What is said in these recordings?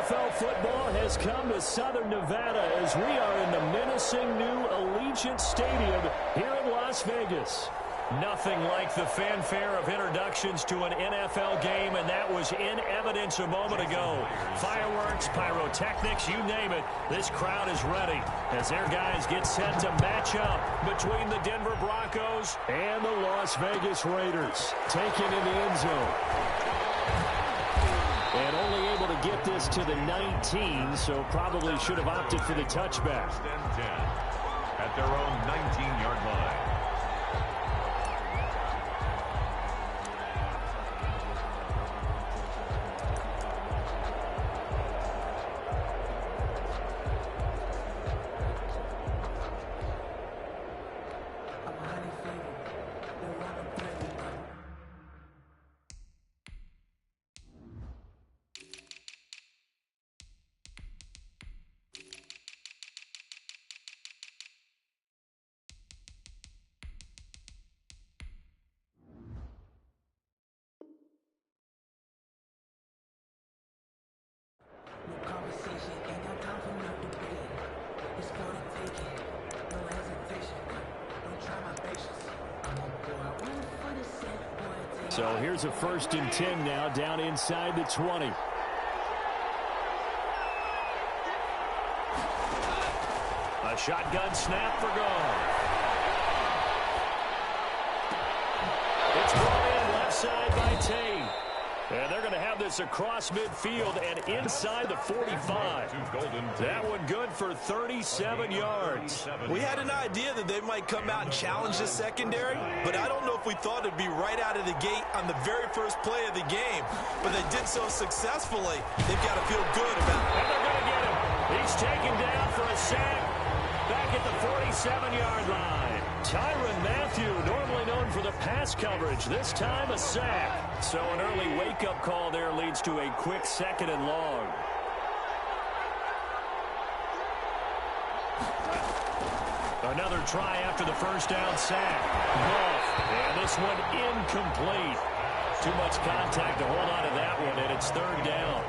NFL football has come to Southern Nevada as we are in the menacing new Allegiant Stadium here in Las Vegas. Nothing like the fanfare of introductions to an NFL game, and that was in evidence a moment ago. Fireworks, pyrotechnics, you name it, this crowd is ready as their guys get set to match up between the Denver Broncos and the Las Vegas Raiders. Taken in the end zone. And only able to get this to the 19, so probably should have opted for the touchback. At their own 19-yard line. So here's a 1st and 10 now, down inside the 20. A shotgun snap for Goff. It's brought in left side by Tate. And they're going to have this across midfield and inside the 45. That one good for 37 yards. We had an idea that they might come out and challenge the secondary, but I don't know if we thought it'd be right out of the gate on the very first play of the game. But they did so successfully, they've got to feel good about it. And they're going to get him. He's taken down for a sack back at the 47-yard line. Tyrann Mathieu, normally known for the pass coverage, this time a sack. So an early wake-up call there leads to a quick 2nd and long. Another try after the first down sack. Goff, and this one incomplete. Too much contact to hold on to that one, and it's 3rd down.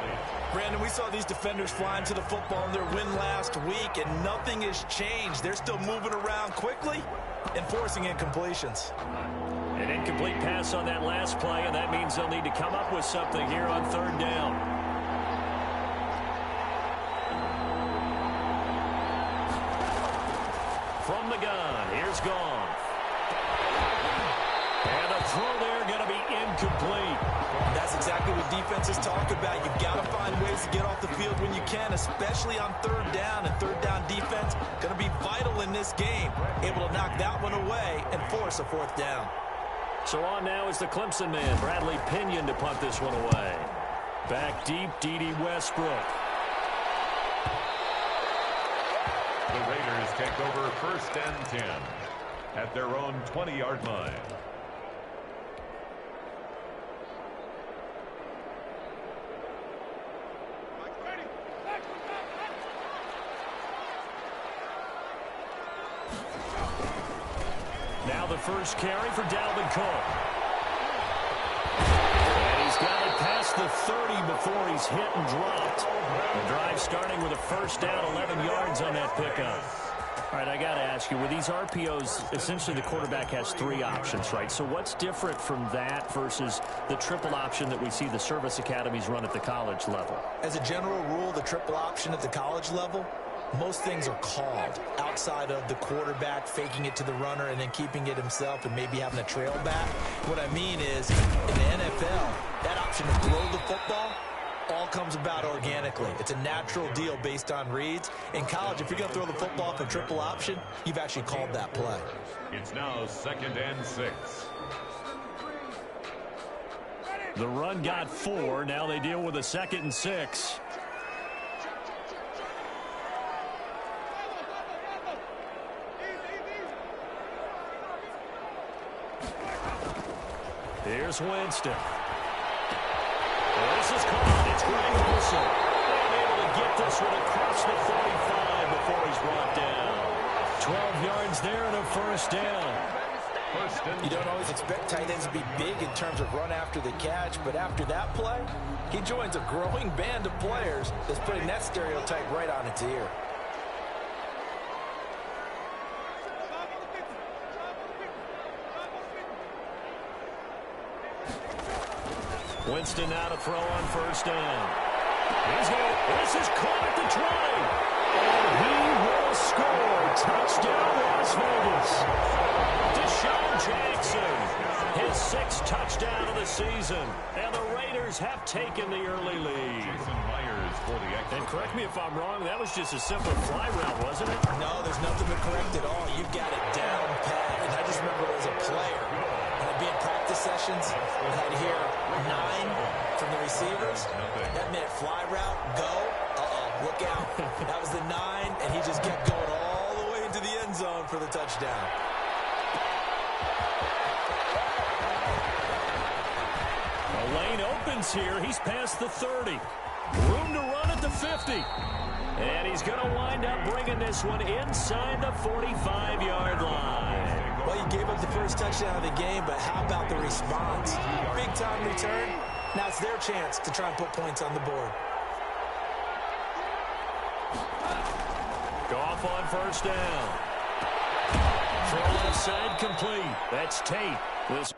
Brandon, we saw these defenders flying to the football in their win last week, and nothing has changed. They're still moving around quickly and forcing incompletions. An incomplete pass on that last play, and that means they'll need to come up with something here on 3rd down. From the gun, here's Goff. And the throw there going to be incomplete. That's exactly what defenses talk about. You've got to find ways to get off the field when you can, especially on 3rd down. And 3rd down defense going to be vital in this game. Able to knock that one away and force a 4th down. So on now is the Clemson man, Bradley Pinion, to punt this one away. Back deep, D.D. Westbrook. The Raiders take over 1st and 10 at their own 20-yard line. Now the first carry for Dalvin Cook. And he's got it past the 30 before he's hit and dropped. The drive starting with a 1st down, 11 yards on that pickup. All right, I got to ask you, with these RPOs, essentially the quarterback has 3 options, right? So what's different from that versus the triple option that we see the service academies run at the college level? As a general rule, the triple option at the college level, most things are called outside of the quarterback faking it to the runner and then keeping it himself and maybe having a trail back. What I mean is, in the NFL, that option to throw the football all comes about organically. It's a natural deal based on reads. In college, if you're going to throw the football for triple option, you've actually called that play. It's now 2nd and 6. The run got 4. Now they deal with a 2nd and 6. Here's Winston. This is caught. It's Greg Olsen. Able to get this one across the 45 before he's brought down. 12 yards there and a 1st down. First and You don't always expect tight ends to be big in terms of run after the catch, but after that play, he joins a growing band of players that's putting that stereotype right on its ear. Winston now to throw on first down. This is caught at the 20. And he will score. Touchdown, Las Vegas. Deshaun Jackson, his 6th touchdown of the season. And the Raiders have taken the early lead. Jason Myers for the extra. And correct me if I'm wrong, that was just a simple fly route, wasn't it? No, there's nothing to correct at all. You've got it down pat. And I just remember as a player, when I'd be in practice sessions, and I'd hear 9 from the receivers. That meant fly route, go. Look out. That was the 9, and he just kept going all the way into the end zone for the touchdown. The lane opens here. He's past the 30. Room to run at the 50. And he's going to wind up bringing this one inside the 45-yard line. Well, you gave up the first touchdown of the game, but how about the response? Big-time return. Now it's their chance to try and put points on the board. Goff on first down. Throw left side complete. That's Tate. This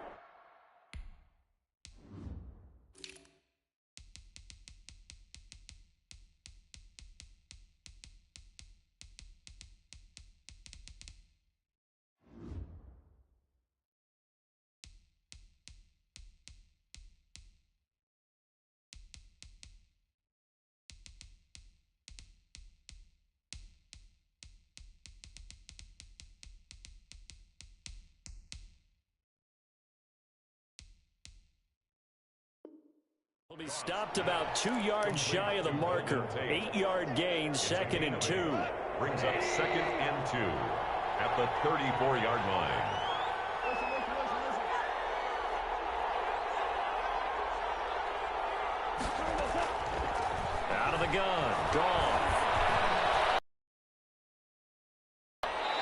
will be stopped about 2 yards shy of the marker. 8-yard gain, 2nd and 2. Brings up 2nd and 2 at the 34-yard line. Out of the gun, Goff.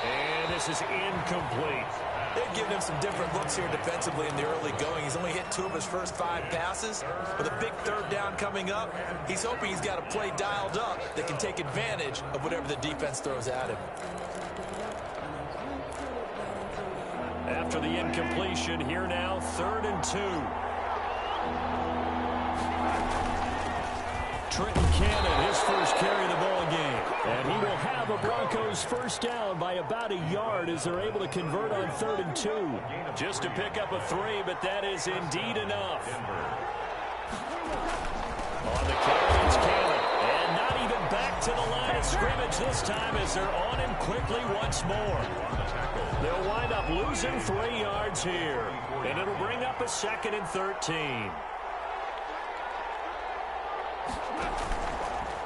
And this is incomplete. They've given him some different looks here defensively in the early going. He's only hit 2 of his first 5 passes. With a big 3rd down coming up, he's hoping he's got a play dialed up that can take advantage of whatever the defense throws at him. After the incompletion, here now, 3rd and 2. Trenton Cannon, his first carry of the ball game. And he will have a Broncos first down by about a yard as they're able to convert on 3rd and 2. Just to pick up a 3, but that is indeed enough. On the carry, it's Cannon. And not even back to the line of scrimmage this time as they're on him quickly once more. They'll wind up losing 3 yards here. And it'll bring up a 2nd and 13.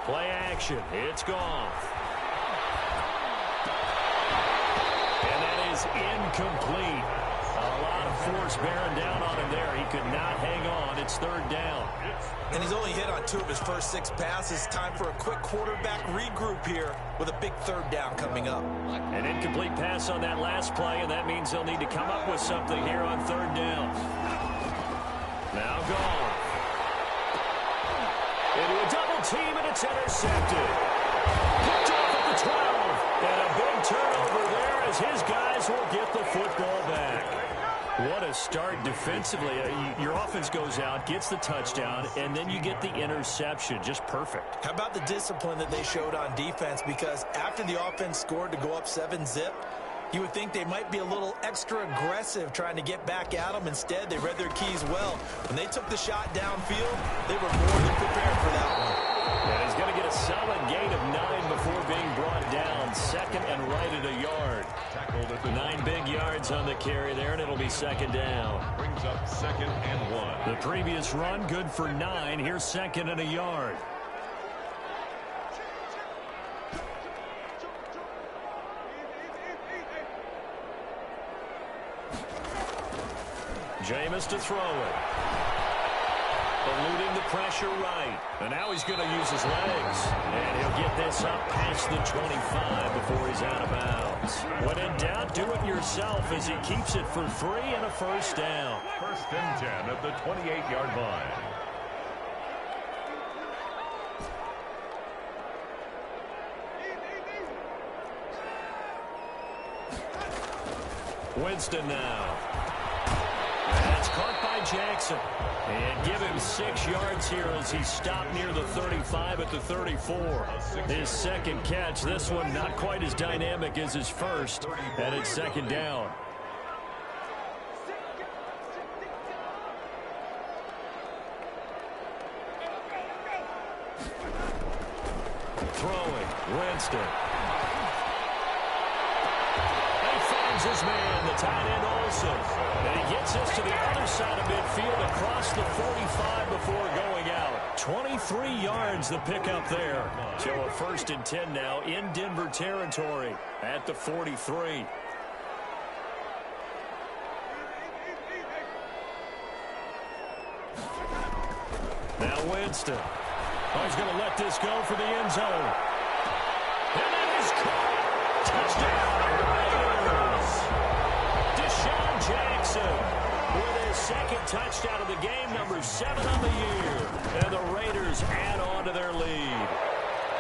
Play action. It's gone. And that is incomplete. A lot of force bearing down on him there. He could not hang on. It's 3rd down. And he's only hit on 2 of his first 6 passes. Time for a quick quarterback regroup here with a big 3rd down coming up. An incomplete pass on that last play, and that means they'll need to come up with something here on 3rd down. Now gone. Into a double team, and it's intercepted. Picked off at the 12. And a big turnover there as his guys will get the football back. What a start defensively. Your offense goes out, gets the touchdown, and then you get the interception. Just perfect. How about the discipline that they showed on defense? Because after the offense scored to go up 7-zip, you would think they might be a little extra aggressive trying to get back at them. Instead, they read their keys well. When they took the shot downfield, they were more than prepared for that one. And he's going to get a solid gain of 9 before being brought down. 2nd and right at a yard. 9 big yards on the carry there, and it'll be 2nd down. Brings up 2nd and 1. The previous run, good for 9. Here's 2nd and a yard. Jameis to throw it. Eluding the pressure right. And now he's going to use his legs. And he'll get this up past the 25 before he's out of bounds. When in doubt, do it yourself as he keeps it for 3 and a first down. 1st and 10 at the 28-yard line. Winston now. That's caught by Jackson. And give him 6 yards here as he stopped near the 35 at the 34. His second catch. This one not quite as dynamic as his first. And it's 2nd down. Throwing. Winston. His man, the tight end Olsen. And he gets us to the other side of midfield across the 45 before going out. 23 yards the pickup there. So a 1st and 10 now in Denver territory at the 43. Now Winston. Oh, he's going to let this go for the end zone. And it is caught. Touchdown. Jackson with his 2nd touchdown of the game, number 7 on the year. And the Raiders add on to their lead.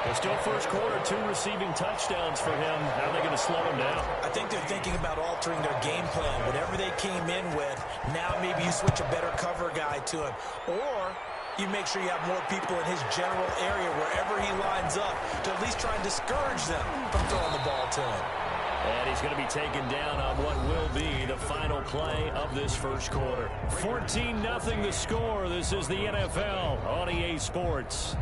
It's still first quarter, 2 receiving touchdowns for him. How are they going to slow him down? I think they're thinking about altering their game plan. Whatever they came in with, now maybe you switch a better cover guy to him. Or you make sure you have more people in his general area wherever he lines up to at least try and discourage them from throwing the ball to him. And he's going to be taken down on what will be the final play of this first quarter. 14-0 the score. This is the NFL on EA Sports.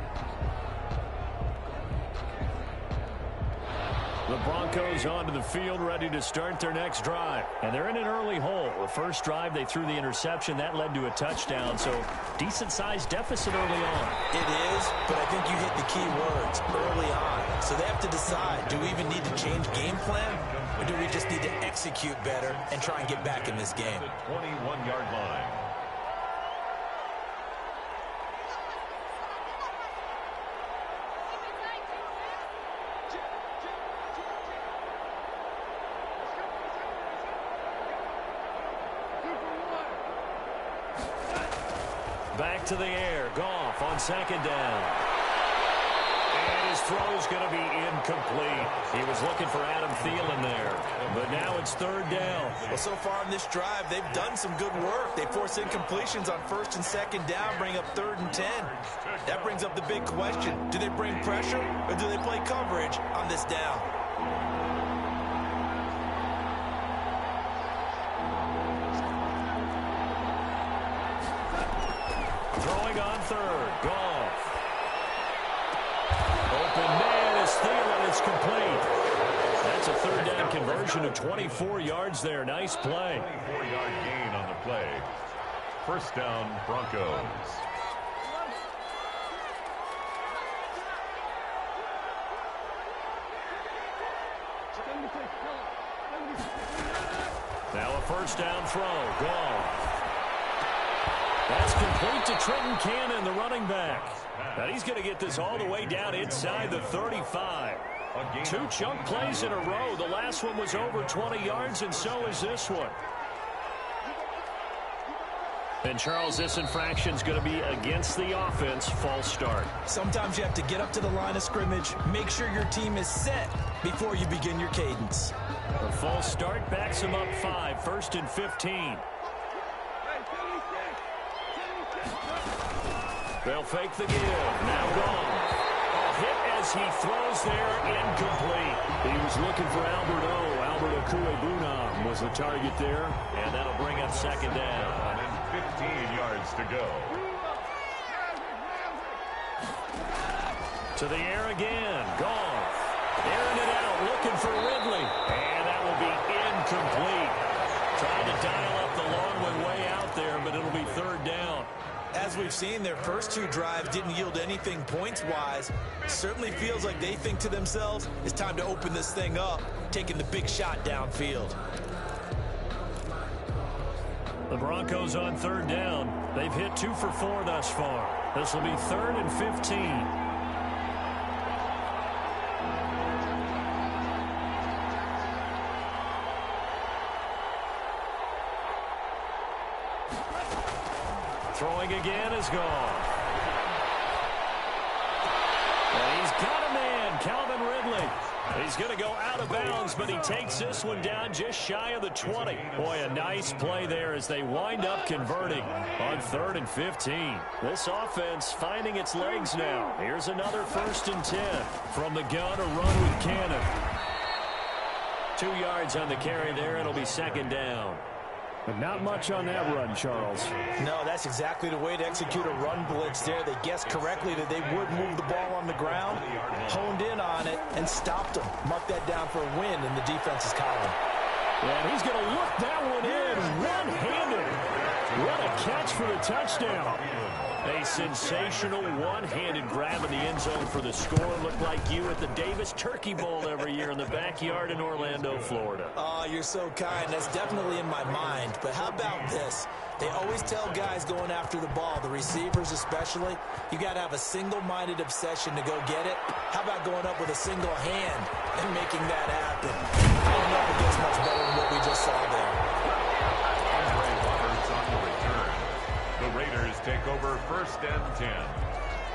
The Broncos onto the field, ready to start their next drive. And they're in an early hole. The first drive, they threw the interception. That led to a touchdown, so decent-sized deficit early on. It is, but I think you hit the key words, early on. So they have to decide, do we even need to change game plan, or do we just need to execute better and try and get back in this game? The 21-yard line. Back to the air. Goff on 2nd down. And his throw's going to be incomplete. He was looking for Adam Thielen there. But now it's 3rd down. Well, so far in this drive, they've done some good work. They force incompletions on 1st and 2nd down, bring up 3rd and 10. That brings up the big question. Do they bring pressure, or do they play coverage on this down? Throwing on 3rd. Goff. Open man is Thielen. It's complete. That's a 3rd down conversion of 24 yards there. Nice play. 24-yard gain on the play. 1st down, Broncos. Now a 1st down throw. Goff. That's complete to Trenton Cannon, the running back. Now he's going to get this all the way down inside the 35. 2 chunk plays in a row. The last one was over 20 yards, and so is this one. And, Charles, this infraction's going to be against the offense. False start. Sometimes you have to get up to the line of scrimmage, make sure your team is set before you begin your cadence. A false start backs him up 5, 1st and 15. They'll fake the give. Now gone. A hit as he throws there, incomplete. He was looking for Albert O. Albert Okuebunam was the target there, and that'll bring up 2nd down. And 15 yards to go. To the air again. Goff. Airing it out, looking for Ridley. And that will be incomplete. Trying to dial up the long way out there, but it'll be 3rd down. As we've seen, their first 2 drives didn't yield anything points-wise. Certainly feels like they think to themselves, it's time to open this thing up, taking the big shot downfield. The Broncos on 3rd down. They've hit 2 for 4 thus far. This will be 3rd and 15. Throwing again is gone. And he's got a man, Calvin Ridley. He's going to go out of bounds, but he takes this one down just shy of the 20. Boy, a nice play there as they wind up converting on 3rd and 15. This offense finding its legs now. Here's another 1st and 10. From the gun, a run with Cannon. 2 yards on the carry there. It'll be 2nd down. But not much on that run, Charles. No, that's exactly the way to execute a run blitz there. They guessed correctly that they would move the ball on the ground, honed in on it, and stopped them. Mark that down for a win in the defense's column. And he's going to look that one in one-handed. What a catch for the touchdown. A sensational one-handed grab in the end zone for the score. Looked like you at the Davis Turkey Bowl every year in the backyard in Orlando, Florida. Oh, you're so kind. That's definitely in my mind. But how about this? They always tell guys going after the ball, the receivers especially, you got to have a single-minded obsession to go get it. How about going up with a single hand and making that happen? I don't know if it gets much better than what we just saw there. Andre Roberts on the return. The Raiders take over 1st and 10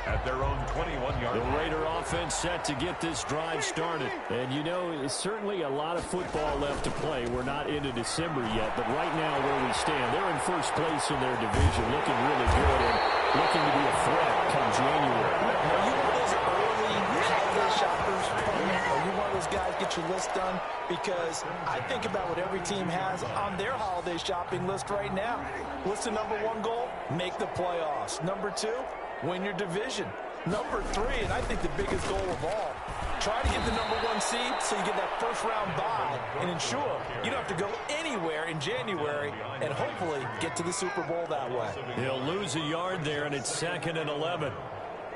at their own 21-yard line. The Raider offense set to get this drive started. And, you know, it's certainly a lot of football left to play. We're not into December yet, but right now where we stand, they're in 1st place in their division, looking really good and looking to be a threat come January. Are you one of those early holiday shoppers? Are you one of those guys get your list done? Because I think about what every team has on their holiday shopping list right now. What's the number 1 goal? Make the playoffs. Number 2, win your division. Number 3, and I think the biggest goal of all, try to get the number 1 seed so you get that 1st round bye and ensure you don't have to go anywhere in January and hopefully get to the Super Bowl that way. He'll lose a yard there, and it's 2nd and 11.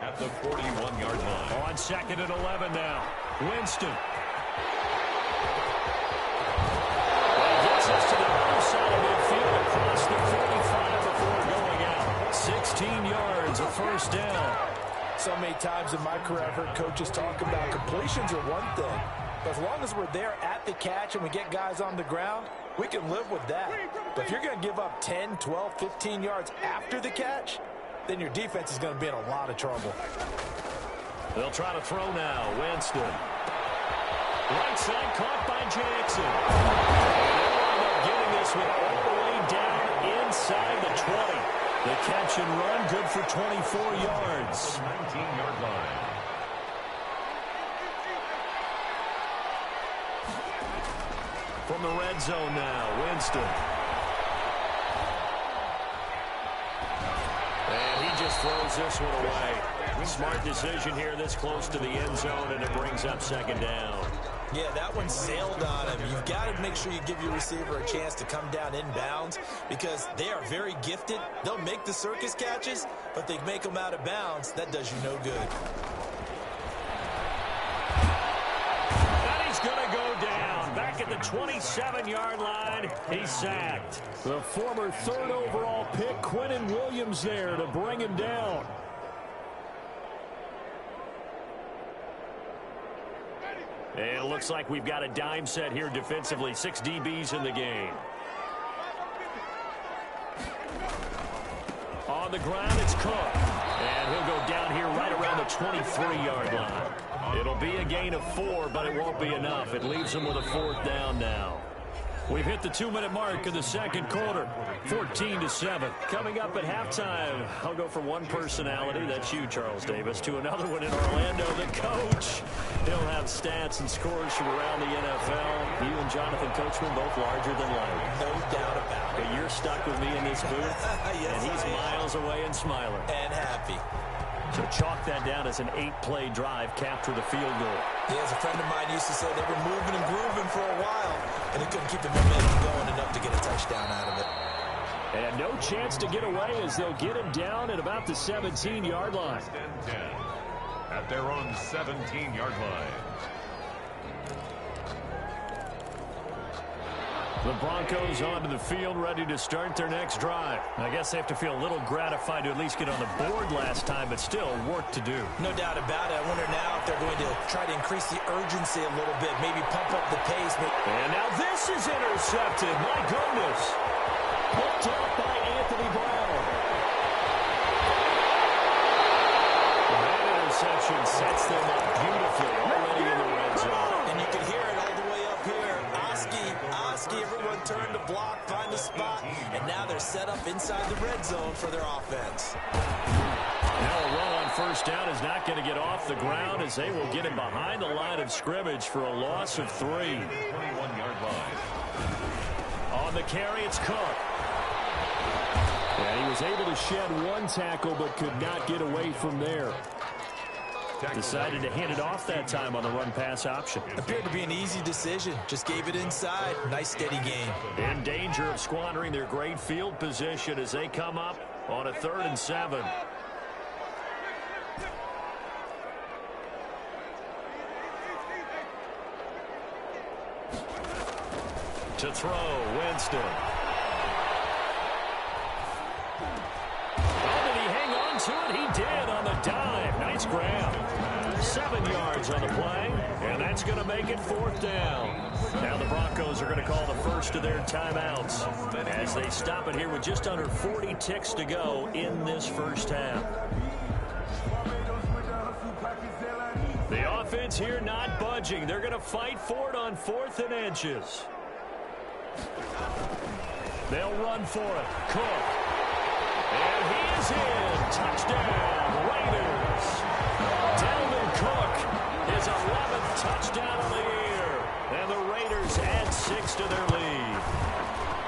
At the 41-yard line. On 2nd and 11 now. Winston. He gets us to the other side of midfield across the 45 before going out. 16 yards, a 1st down. So many times in my career, I've heard coaches talk about completions are one thing. But as long as we're there at the catch and we get guys on the ground, we can live with that. But if you're going to give up 10, 12, 15 yards after the catch, then your defense is going to be in a lot of trouble. They'll try to throw now. Winston. Right side caught by Jackson. They'll end up getting this one all the way down inside the 20. The catch and run, good for 24 yards. 19-yard line. From the red zone now, Winston. And he just throws this one away. Smart decision here this close to the end zone, and it brings up 2nd down. Yeah, that one sailed on him. You've got to make sure you give your receiver a chance to come down inbounds because they are very gifted. They'll make the circus catches, but they make them out of bounds. That does you no good. And he's going to go down. Back at the 27-yard line, he's sacked. The former 3rd overall pick, Quinnen Williams, there to bring him down. And it looks like we've got a dime set here defensively. 6 DBs in the game. On the ground, it's Cook. And he'll go down here right around the 23-yard line. It'll be a gain of 4, but it won't be enough. It leaves him with a 4th down now. We've hit the 2-minute mark of the 2nd quarter. 14-7. Coming up at halftime, I'll go from one personality, that's you, Charles Davis, to another one in Orlando, the coach. He'll have stats and scores from around the NFL. You and Jonathan Coachman both larger than life. No doubt about it. But you're stuck with me in this booth, Yes, and he's miles away and smiling. And happy. So chalk that down as an 8-play drive, capture the field goal. Yeah, as a friend of mine used to say, they were moving and grooving for a while, and they couldn't keep the momentum going enough to get a touchdown out of it. And no chance to get away as they'll get him down at about the 17-yard line. 1st and 10 at their own 17-yard line. The Broncos onto the field, ready to start their next drive. I guess they have to feel a little gratified to at least get on the board last time, but still work to do. No doubt about it. I wonder now if they're going to try to increase the urgency a little bit, maybe pump up the pace. And now this is intercepted. My goodness. Picked up by Anthony Brown. That interception sets them up beautifully already in the red zone. And you can hear it all the way up here. Oski, everyone turned to block, find a spot, and now they're set up inside the red zone for their offense. Now a run on first down is not going to get off the ground as they will get him behind the line of scrimmage for a loss of 3. 21-yard line. On the carry, it's Cook. And he was able to shed one tackle but could not get away from there. Decided to hand it off that time on the run-pass option. Appeared to be an easy decision. Just gave it inside. Nice, steady game. In danger of squandering their great field position as they come up on a 3rd and 7. To throw, Winston. Oh, did he hang on to it? He did on the dive. Nice grab. 7 yards on the play, and that's going to make it 4th down. Now the Broncos are going to call the first of their timeouts as they stop it here with just under 40 ticks to go in this first half. The offense here not budging. They're going to fight for it on 4th and inches. They'll run for it. Cook. And he is in. Touchdown, Raiders. Dalvin Cook, his 11th touchdown of the year. And the Raiders add 6 to their lead.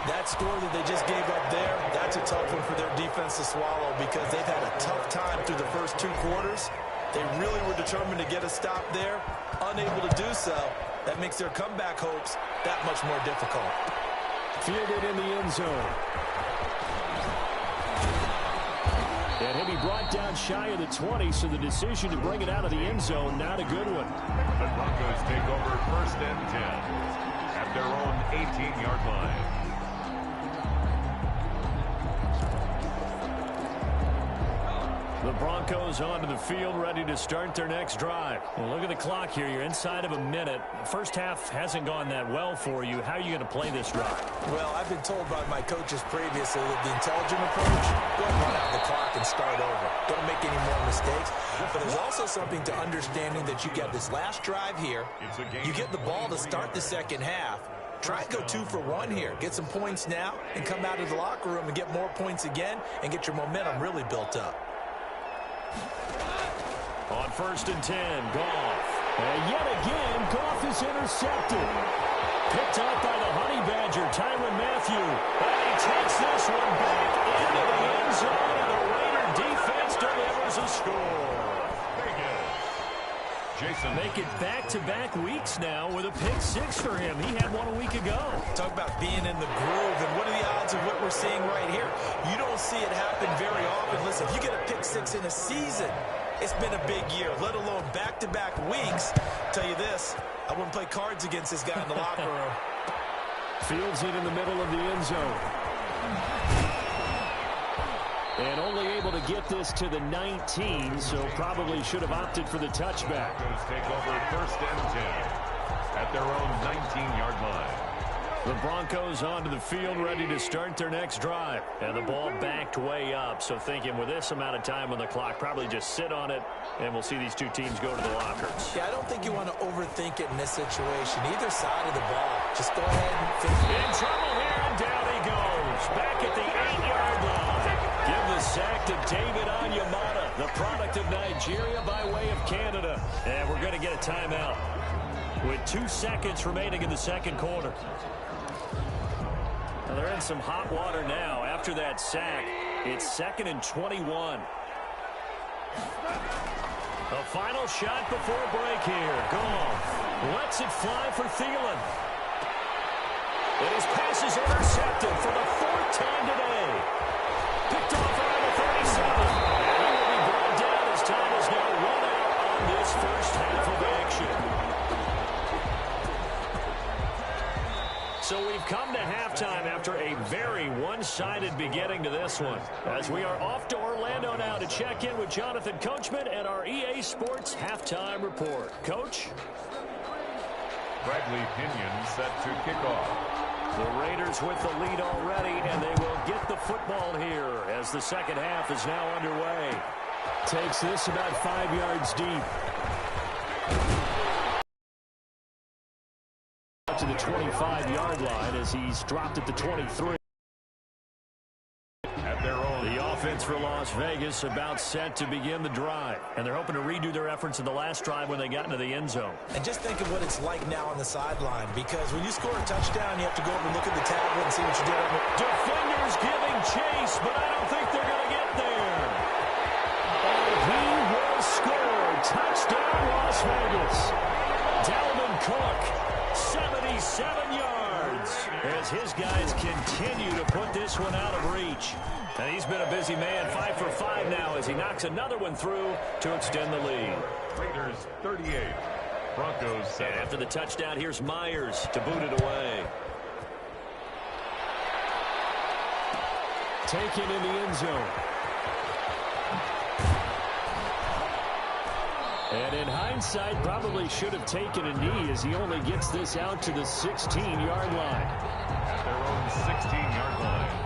That score that they just gave up there, that's a tough one for their defense to swallow because they've had a tough time through the first 2 quarters. They really were determined to get a stop there. Unable to do so. That makes their comeback hopes that much more difficult. Fielded in the end zone. And he'll be brought down shy of the 20, so the decision to bring it out of the end zone, not a good one. The Broncos take over 1st and 10 at their own 18-yard line. The Broncos onto the field, ready to start their next drive. Well, look at the clock here. You're inside of a minute. First half hasn't gone that well for you. How are you going to play this drive? Well, I've been told by my coaches previously that the intelligent approach, go ahead and run out the clock and start over. Don't make any more mistakes. But there's also something to understanding that you get this last drive here. You get the ball to start the second half. Try and go 2 for 1 here. Get some points now and come out of the locker room and get more points again and get your momentum really built up. On 1st and 10, Goff. And yet again, Goff is intercepted. Picked up by the Honey Badger, Tyrann Mathieu. And he takes this one back into the end zone, and the Raider defense delivers a score. Jason. Make it back-to-back weeks now with a pick 6 for him. He had one a week ago. Talk about being in the groove, and what are the odds of what we're seeing right here? You don't see it happen very often. Listen, if you get a pick 6 in a season, it's been a big year, let alone back-to-back weeks. Tell you this, I wouldn't play cards against this guy in the locker room. Fields it in the middle of the end zone. And only able to get this to the 19, so probably should have opted for the touchback. Broncos take over 1st and 10 at their own 19-yard line. The Broncos onto the field, ready to start their next drive. And the ball backed way up, so thinking with this amount of time on the clock, probably just sit on it, and we'll see these 2 teams go to the lockers. Yeah, I don't think you want to overthink it in this situation. Either side of the ball, just go ahead and finish. In trouble here, and down he goes. Back at the 8-yard line. Give the sack to David Onyemata, the product of Nigeria by way of Canada. And we're going to get a timeout with 2 seconds remaining in the second quarter. Now they're in some hot water now. After that sack, it's 2nd and 21. A final shot before break here. Goff lets it fly for Thielen. And his pass is intercepted for the 4th time today. Picked off around the 37. And he will be brought down as time is now run out on this first half of action. So we've come to one-sided beginning to this one, as we are off to Orlando now to check in with Jonathan Coachman and our EA Sports halftime report. Coach? Bradley Pinion set to kick off. The Raiders with the lead already, and they will get the football here as the second half is now underway. Takes this about 5 yards deep. To the 25-yard line as he's dropped at the 23. At their own. The offense for Las Vegas about set to begin the drive. And they're hoping to redo their efforts in the last drive when they got into the end zone. And just think of what it's like now on the sideline, because when you score a touchdown, you have to go over and look at the tablet and see what you did on the... Defenders giving chase, but I don't think they're going to get there. And he will score. Touchdown, Las Vegas. Dalvin Cook, 77 yards, as his guys continue to put this one out of reach. And he's been a busy man, 5 for 5 now as he knocks another one through to extend the lead. Raiders 38, Broncos 7. And after the touchdown, here's Myers to boot it away. Taken in the end zone. And in hindsight, probably should have taken a knee as he only gets this out to the 16-yard line. At their own 16-yard line.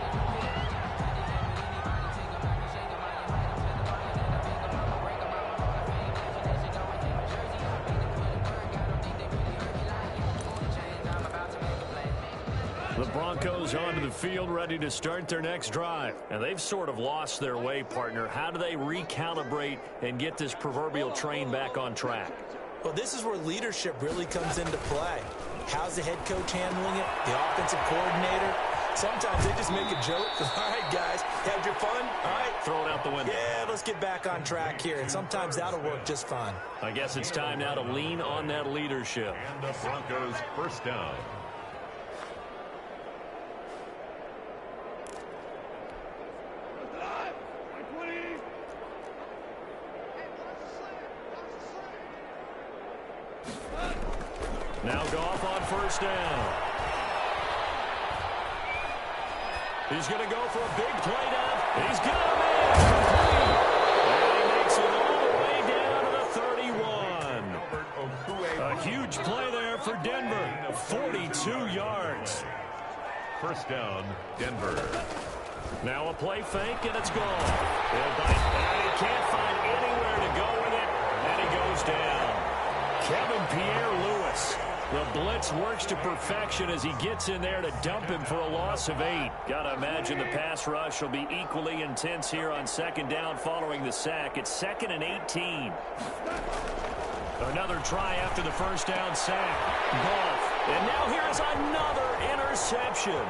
The Broncos onto the field ready to start their next drive. And they've sort of lost their way, partner. How do they recalibrate and get this proverbial train back on track? Well, this is where leadership really comes into play. How's the head coach handling it? The offensive coordinator? Sometimes they just make a joke. All right, guys, had your fun? All right. Throw it out the window. Yeah, let's get back on track here. And sometimes that'll work just fine. I guess it's time now to lean on that leadership. And the Broncos first down. Now Goff on first down. He's going to go for a big play down. He's got him in. Complete. And he makes it all the way down to the 31. A huge play there for Denver. 42 yards. First down, Denver. Now a play fake, and it's gone. And he can't find anywhere to go with it, and he goes down. Kevin Pierre-Louis. The blitz works to perfection as he gets in there to dump him for a loss of 8. Gotta imagine the pass rush will be equally intense here on second down following the sack. It's 2nd and 18. Another try after the first down sack. Goff. And now here is another interception.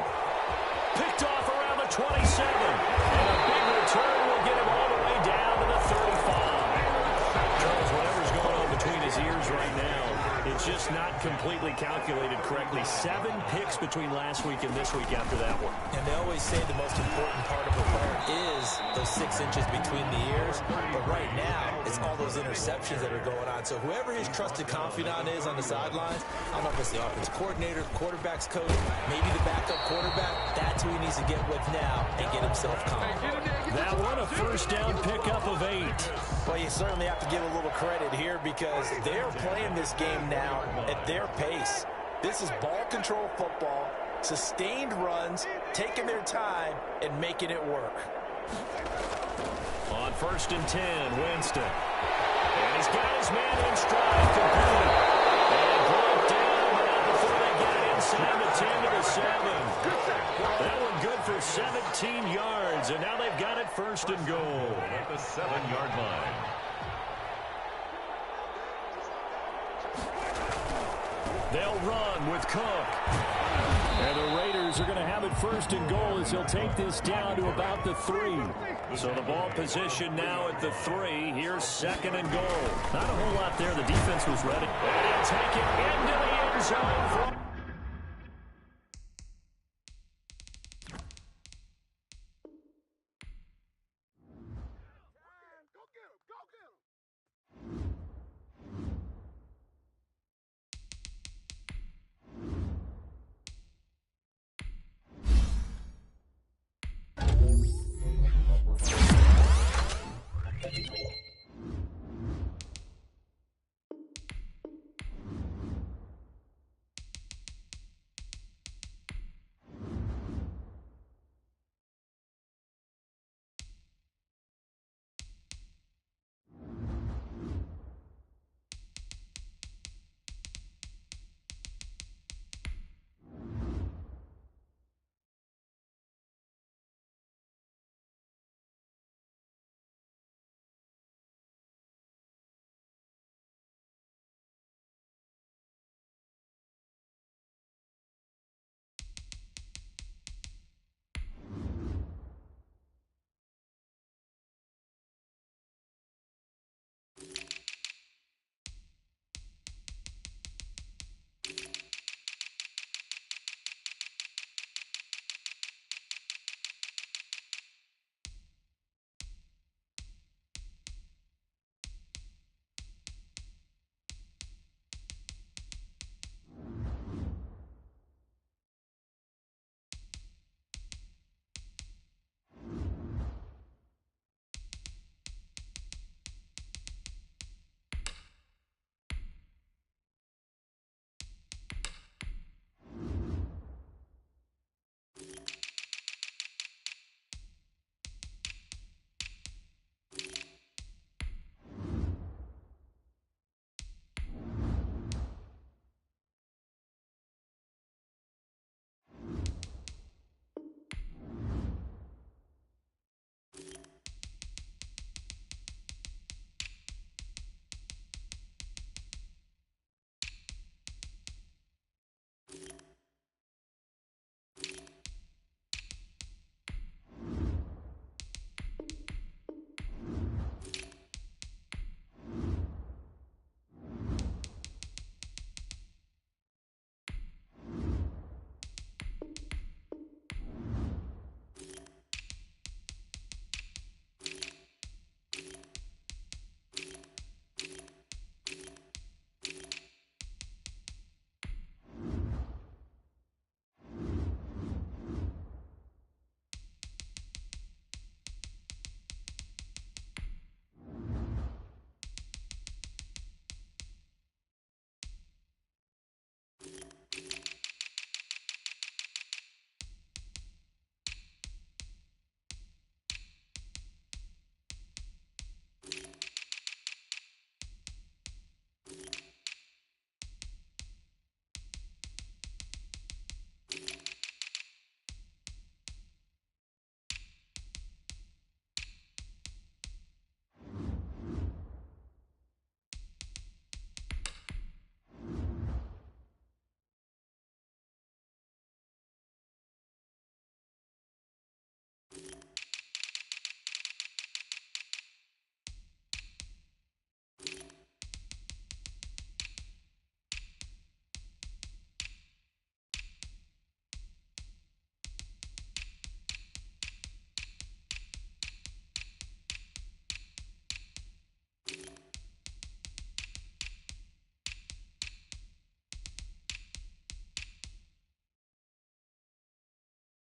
Picked off around the 27. And a big return will get him all the way down to the 35. Charles, whatever's going on between his ears right now, it's just not completely calculated correctly. 7 picks between last week and this week after that one. And they always say the most important part of a player is those 6 inches between the ears. But right now, it's all those interceptions that are going on. So whoever his trusted confidant is on the sidelines, I don't know if it's the offensive coordinator, quarterback's coach, maybe the backup quarterback, that's who he needs to get with now and get himself calm. That one a first down pickup of 8. Well, you certainly have to give a little credit here because they're playing this game now at their pace. This is ball control football, sustained runs, taking their time, and making it work. On 1st and 10, Winston. And he's got his man in stride, completed. And brought down, but not before they get inside the 10 to the 7. That one good for 17 yards, and now they've got it 1st and goal. At the 7-yard line. They'll run with Cook. And the Raiders are going to have it 1st and goal as he'll take this down to about the 3. So the ball position now at the 3. Here's 2nd and goal. Not a whole lot there. The defense was ready. And he'll take it into the end zone.